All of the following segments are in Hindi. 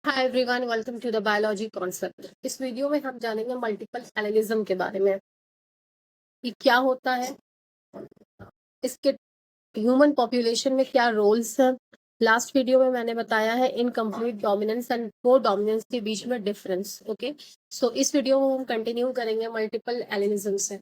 Hi everyone, welcome to the biology concept. इस वीडियो में हम जानेंगे मल्टीपल एनालिज्म के बारे में कि क्या होता है, इसके ह्यूमन पॉपुलेशन में क्या रोल्स हैं। लास्ट वीडियो में मैंने बताया है इनकम्प्लीट डोमिनेंस एंड को डोमिनेंस के बीच में डिफरेंस। ओके, सो इस वीडियो में हम कंटिन्यू करेंगे मल्टीपल एनालिज्म से।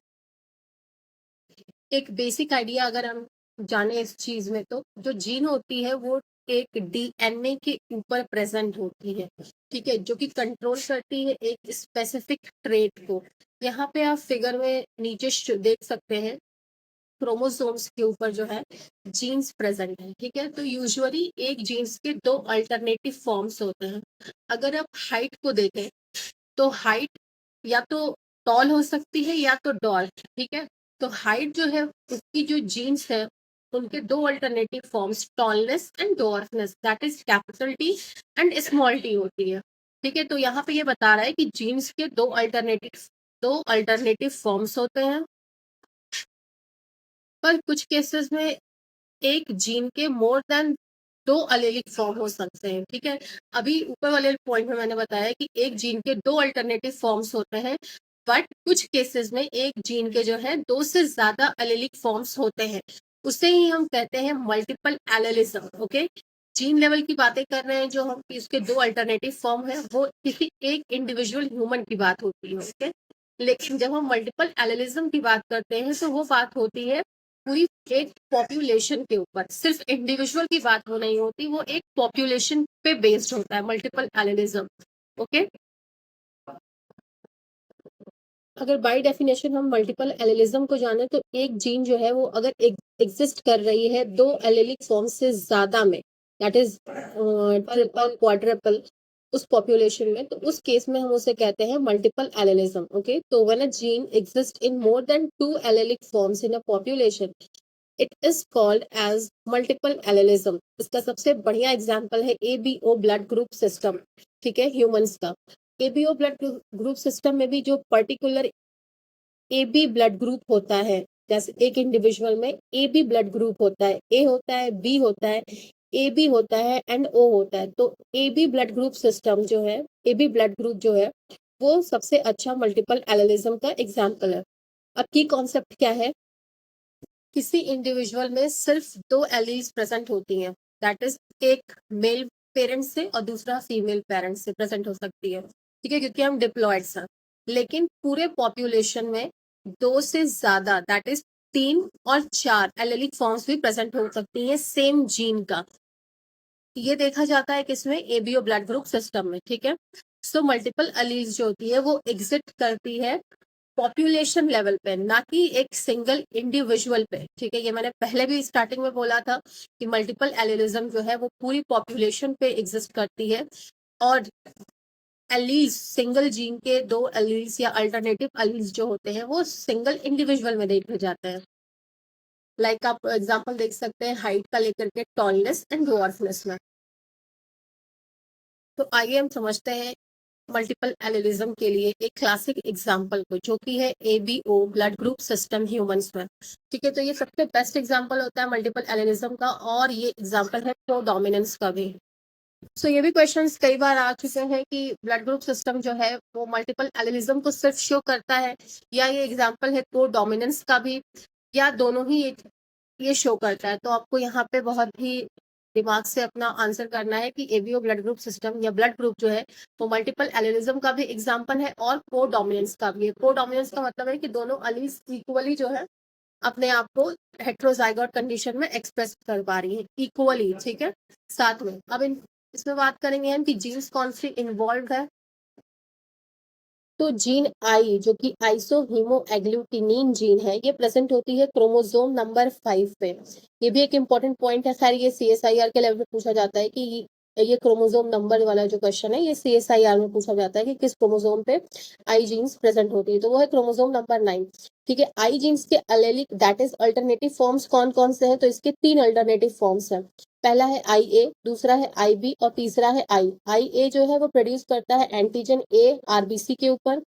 एक बेसिक आइडिया अगर हम जाने इस चीज में, तो जो जीन होती है वो एक डीएनए के ऊपर प्रेजेंट होती है, ठीक है, जो कि कंट्रोल करती है एक स्पेसिफिक ट्रेट को। यहाँ पे आप फिगर में नीचे देख सकते हैं, क्रोमोसोम्स के ऊपर जो है जीन्स प्रेजेंट है, ठीक है। तो यूजुअली एक जीन्स के दो अल्टरनेटिव फॉर्म्स होते हैं। अगर आप हाइट को देखें तो हाइट या तो टॉल हो सकती है या तो डॉर्फ, ठीक है। तो हाइट जो है उसकी जो जीन्स है उनके दो alternative forms tallness and dwarfness, that is capital T and small T होती है, ठीक है। तो यहाँ पे ये बता रहा है कि जीन्स के दो अल्टरनेटिव फॉर्म्स होते हैं, पर कुछ केसेस में एक जीन के मोर देन दो अलेलिक फॉर्म हो सकते हैं, ठीक है। अभी ऊपर वाले पॉइंट में मैंने बताया कि एक जीन के दो अल्टरनेटिव फॉर्म्स होते हैं, बट कुछ केसेस में एक जीन के जो है दो से ज्यादा अलेलिक फॉर्म्स होते हैं, उसे ही हम कहते हैं multiple allelism. Okay, gene level की बातें कर रहे हैं, जो हम इसके दो अल्टरनेटिव फॉर्म है वो किसी एक इंडिविजुअल ह्यूमन की बात होती है, ओके। लेकिन जब हम मल्टीपल एलेलिज्म की बात करते हैं तो वो बात होती है पूरी एक पॉपुलेशन के ऊपर, सिर्फ इंडिविजुअल की बात हो नहीं होती, वो एक पॉपुलेशन पे बेस्ड होता है मल्टीपल एनालिज्म। ओके, अगर बाय डेफिनेशन हम मल्टीपल एलेलिज्म को जाने तो एक जीन जो है वो अगर एग्जिस्ट कर रही है दो एलेलिक फॉर्म से ज्यादा में, दैट इज ट्रिपल क्वाड्रपल, उस पॉपुलेशन में, तो उस केस में हम उसे कहते हैं मल्टीपल एलेलिज्म। ओके, तो when a gene exist in more than two allelic forms in a population, it is called as multiple allelism. इसका सबसे बढ़िया एग्जांपल है एबीओ ब्लड ग्रुप सिस्टम, ठीक है, ह्यूमंस का। एबीओ ब्लड ग्रुप सिस्टम में भी जो particular A B blood group होता है, जैसे एक इंडिविजुअल में ए बी ब्लड ग्रुप होता है, ए होता है, बी होता है, ए बी होता है एंड ओ होता है। तो A B blood group system जो है, ए बी ब्लड ग्रुप जो है वो सबसे अच्छा मल्टीपल एलेलिज्म का एग्जाम्पल है। अब की कॉन्सेप्ट क्या है, किसी इंडिविजुअल में सिर्फ दो एलील्स प्रेजेंट होती हैं, दैट इज एक मेल पेरेंट से और दूसरा फीमेल पेरेंट से प्रेजेंट हो सकती है, ठीक है, क्योंकि हम डिप्लॉयड्स हैं। लेकिन पूरे पॉपुलेशन में दो से ज्यादा, दैट इज तीन और चार एलेलिक फॉर्म्स भी प्रेजेंट हो सकती हैं सेम जीन का। ये देखा जाता है किसमें, एबीओ ब्लड ग्रुप सिस्टम में, ठीक है। सो मल्टीपल एलील्स जो होती है वो एग्जिस्ट करती है पॉपुलेशन लेवल पे, ना कि एक सिंगल इंडिविजुअल पे, ठीक है। ये मैंने पहले भी स्टार्टिंग में बोला था कि मल्टीपल एलिलिज्म जो है वो पूरी पॉपुलेशन पे एग्जिस्ट करती है, और एलील्स, सिंगल जीन के दो एलील्स या अल्टरनेटिव एलील्स जो होते हैं वो सिंगल इंडिविजुअल में देखे जाते हैं। लाइक आप एग्जांपल देख सकते हैं हाइट का लेकर के टॉलनेस एंड ड्वार्फनेस में। तो आइए हम समझते हैं मल्टीपल एलिलिज्म के लिए एक क्लासिक एग्जांपल को, जो कि है ABO blood group system humans में, ठीक है। तो ये सबसे बेस्ट एग्जांपल होता है मल्टीपल एलिलिज्म का, और ये एग्जांपल है प्रो डोमिनेंस का भी। सो ये भी क्वेश्चंस कई बार आ चुके हैं कि ब्लड ग्रुप सिस्टम जो है वो मल्टीपल एलिलिज्म को सिर्फ शो करता है, या ये एग्जांपल है प्रो डोमिनेंस का भी, या दोनों ही ये शो करता है। तो आपको यहाँ पे बहुत ही दिमाग से अपना आंसर करना है कि एवीओ ब्लड ग्रुप सिस्टम या ब्लड ग्रुप जो है वो मल्टीपल एलिलिज्म का भी एग्जांपल है और को डोमिनेंस का भी है। को डोमिनेंस का मतलब है कि दोनों अलीज इक्वली जो है अपने आप को हेट्रोजाइगोट कंडीशन में एक्सप्रेस कर पा रही है इक्वली, ठीक है, साथ में। अब इसमें बात करेंगे हम कि जीन्स कौन सी इन्वॉल्व है। तो जीन आई, जो कि आइसो हीमो एग्लूटिनिन जीन है, ये प्रेजेंट होती है क्रोमोसोम नंबर 5 पे। ये भी एक इंपॉर्टेंट पॉइंट है, खैर ये सीएसआईआर के लेवल पे पूछा जाता है कि ये क्रोमोसोम नंबर वाला जो क्वेश्चन है ये सीएसआईआर में पूछा जाता है कि किस क्रोमोसोम पे आई जीन्स प्रेजेंट होती है, तो वो है क्रोमोसोम नंबर 9, ठीक है। आई जीन्स के allylic that is alternative forms कौन कौन से हैं, तो इसके तीन अल्टरनेटिव फॉर्म्स हैं। पहला है आई ए, दूसरा है आई बी और तीसरा है आई। आई ए जो है वो प्रोड्यूस करता है एंटीजन ए आरबीसी के ऊपर,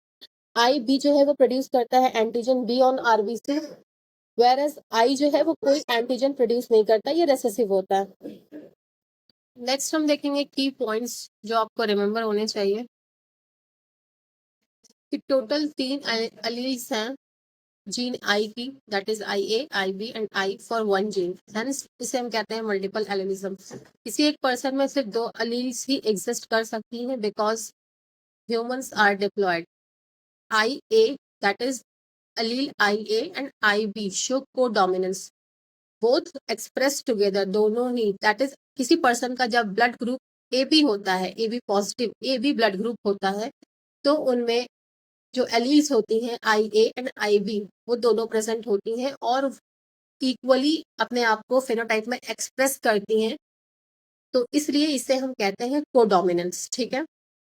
आई बी जो है वो प्रोड्यूस करता है antigen B on RBC, whereas I जो है वो कोई एंटीजन प्रोड्यूस नहीं करता, ये रेसेसिव होता है। नेक्स्ट हम देखेंगे की पॉइंट्स जो आपको रिमेम्बर होने चाहिए कि टोटल 3 एलील्स हैं जीन आई की, that is I A, I B and I for one gene, hence इसे हम कहते हैं मल्टीपल एलिलिज्म। किसी एक पर्सन में सिर्फ 2 एलील्स ही एग्जिस्ट कर सकती हैं because humans are diploid. I A, that is allele IA and IB show co-dominance, both expressed together, दोनों ही, दैट इज किसी पर्सन का जब ब्लड ग्रुप ए बी होता है, A B positive A B blood group होता है, तो उनमें जो एलील्स होती हैं I A and I B वो दोनों प्रेजेंट होती हैं और इक्वली अपने आप को फेनोटाइप में एक्सप्रेस करती हैं, तो इसलिए इसे हम कहते हैं कोडोमिनेंस। ठीक है,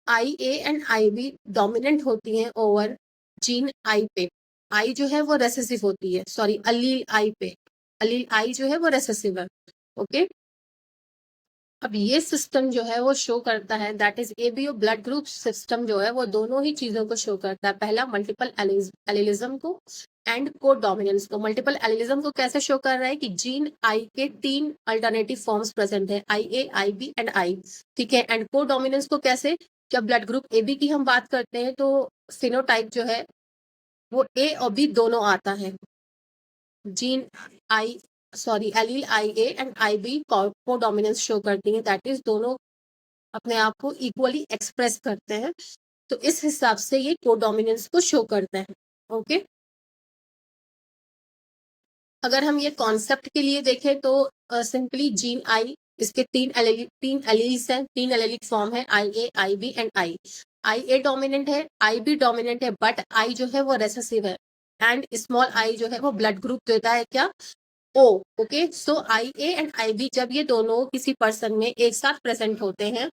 I A and I B dominant होती हैं ओवर जीन आई पे। आई जो है वो रेसेसिव होती है, सॉरी अलील आई पे, अलील आई जो है वो रेसेसिव है। ओके, अब ये सिस्टम जो है वो शो करता है, that is ABO blood group system जो है वो दोनों ही चीजों को शो करता है। पहला मल्टीपल एलिलिज्म को एंड को डोमिनेंस को। मल्टीपल एलिलिज्म को कैसे शो कर रहा है कि जीन आई के 3 अल्टरनेटिव फॉर्म्स प्रेजेंट है, I A, I B and आई। ठीक है, एंड को डोमिनेंस को कैसे, जब ब्लड ग्रुप ए बी की हम बात करते हैं तो फिनोटाइप जो है वो ए और बी दोनों आता है। Gene I, sorry allele I A and I B को डोमिनेंस शो करती है, दैट इज दोनों अपने आप को इक्वली एक्सप्रेस करते हैं, तो इस हिसाब से ये को डोमिनेंस को शो करते हैं। ओके, अगर हम ये कॉन्सेप्ट के लिए देखें तो सिंपली जीन आई, इसके 3 एलील्स हैं, 3 एलीलिक फॉर्म है, I A, I B and I A dominant है, आई बी डोमिनेंट है, बट आई जो है वो रेसेसिव है, एंड स्मॉल आई जो है वो ब्लड ग्रुप देता है क्या, O. Okay, so I A and I B जब ये दोनों किसी पर्सन में एक साथ प्रेजेंट होते हैं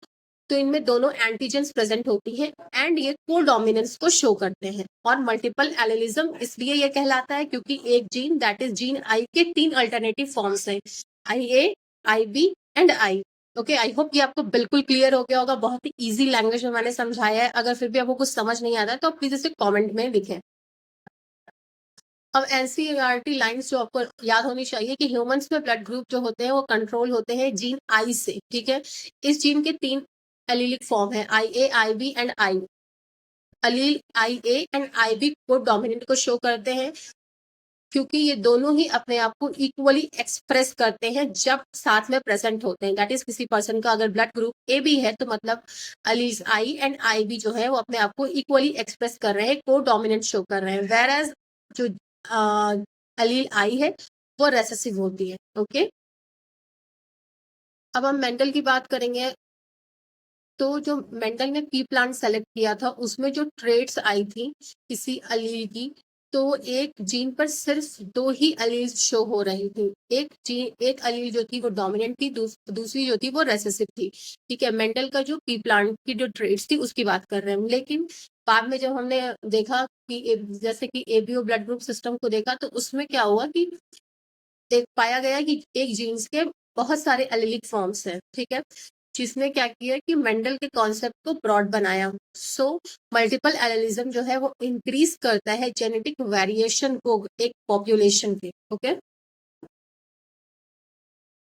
तो इनमें दोनों एंटीजेंस प्रेजेंट होती हैं एंड ये को डोमिनेंस को शो करते हैं। और मल्टीपल एलिलिज्म इसलिए ये कहलाता है क्योंकि एक gene, that is gene I के 3 अल्टरनेटिव फॉर्म्स हैं, I A, I B and I. Okay, I hope ये आपको बिल्कुल क्लियर हो गया होगा, बहुत ही इजी लैंग्वेज में मैंने समझाया है। अगर फिर भी आपको कुछ समझ नहीं आता है तो आप प्लीज इसे कॉमेंट में लिखें। अब एनसीईआरटी लाइंस जो आपको याद होनी चाहिए कि ह्यूमंस में ब्लड ग्रुप जो होते हैं वो कंट्रोल होते हैं जीन आई से। ठीक है, इस जीन के 3 एलीलिक फॉर्म है, I A, I B and I. Allele I A and I B को डोमिनेंट को शो करते हैं क्योंकि ये दोनों ही अपने आप को इक्वली एक्सप्रेस करते हैं जब साथ में प्रेजेंट होते हैं। दैट इज किसी पर्सन का अगर ब्लड ग्रुप ए बी है तो मतलब alleles I and I B जो है वो अपने आप को इक्वली एक्सप्रेस कर रहे हैं, को डोमिनेंट शो कर रहे हैं, वेर एज जो अलील आई है वो रेसेसिव होती है। ओके, अब हम मेंटल की बात करेंगे तो जो मेंटल ने पी प्लांट सेलेक्ट किया था उसमें जो ट्रेड्स आई थी किसी अलील की, तो एक जीन पर सिर्फ 2 ही अलील शो हो रही थी। एक अलील जो थी वो डोमिनेंट थी, दूसरी जो थी वो रेसेसिव थी। ठीक है, मेंटल का जो पी प्लांट की जो ट्रेड्स थी उसकी बात कर रहे हैं, लेकिन बाद में जब हमने देखा कि जैसे कि एबीओ ब्लड ग्रुप सिस्टम को देखा तो उसमें क्या हुआ कि देख पाया गया कि एक जीन्स के बहुत सारे एलिलिक फॉर्म्स हैं। ठीक है, जिसने क्या किया कि मेंडल के कॉन्सेप्ट को ब्रॉड बनाया। सो मल्टीपल एलिलिज्म जो है वो इंक्रीज करता है जेनेटिक वेरिएशन को एक पॉपुलेशन के। ओके,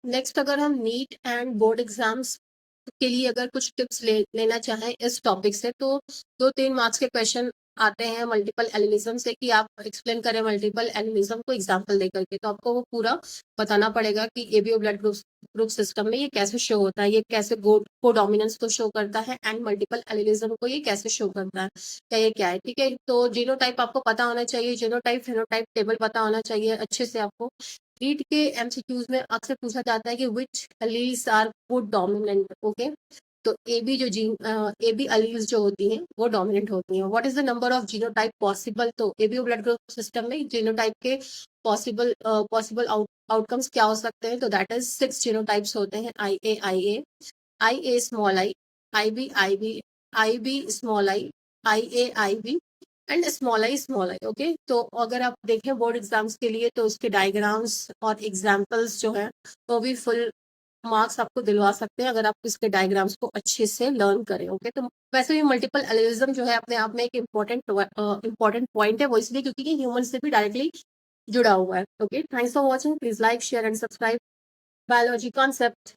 नेक्स्ट अगर हम नीट एंड बोर्ड एग्जाम्स के लिए अगर कुछ टिप्स लेना चाहें इस टॉपिक से तो 2-3 मार्क्स के क्वेश्चन आते हैं मल्टीपल एलिलिज्म से कि आप एक्सप्लेन करें मल्टीपल एलिलिज्म को एग्जांपल दे करके, तो आपको वो पूरा बताना पड़ेगा कि एबीओ ब्लड ग्रुप सिस्टम में ये कैसे शो होता है, ये कैसे को डोमिनेंस को शो करता है एंड मल्टीपल एलिलिज्म को ये कैसे शो करता है, क्या ये क्या है। ठीक है, तो जीनोटाइप आपको पता होना चाहिए, जीनोटाइप फेनोटाइप टेबल पता होना चाहिए अच्छे से आपको। नीट के एमसीक्यूज में अक्सर पूछा जाता है कि which alleles are good dominant. Okay, तो ए बी जो जीन ए बी एलील्स जो होती हैं वो डोमिनेंट होती हैं। What is the number of genotype possible, तो एबीओ ब्लड ग्रुप सिस्टम में जीनोटाइप के पॉसिबल आउटकम्स क्या हो सकते हैं, तो दैट इज 6 जीनोटाइप्स होते हैं, I A small I B I B small I A I B and small I. Okay, तो अगर आप देखें बोर्ड एग्जाम्स के लिए तो उसके डायग्राम्स और एग्जाम्पल्स जो है वो भी फुल मार्क्स आपको दिलवा सकते हैं अगर आप इसके डायग्राम्स को अच्छे से लर्न करें। ओके, तो वैसे भी मल्टीपल एलिलिज्म जो है अपने आप में एक इम्पोर्टेंट पॉइंट है, वो इसलिए क्योंकि ये ह्यूमन से भी डायरेक्टली जुड़ा हुआ है। Okay, thanks for watching, please like share and subscribe biology concept.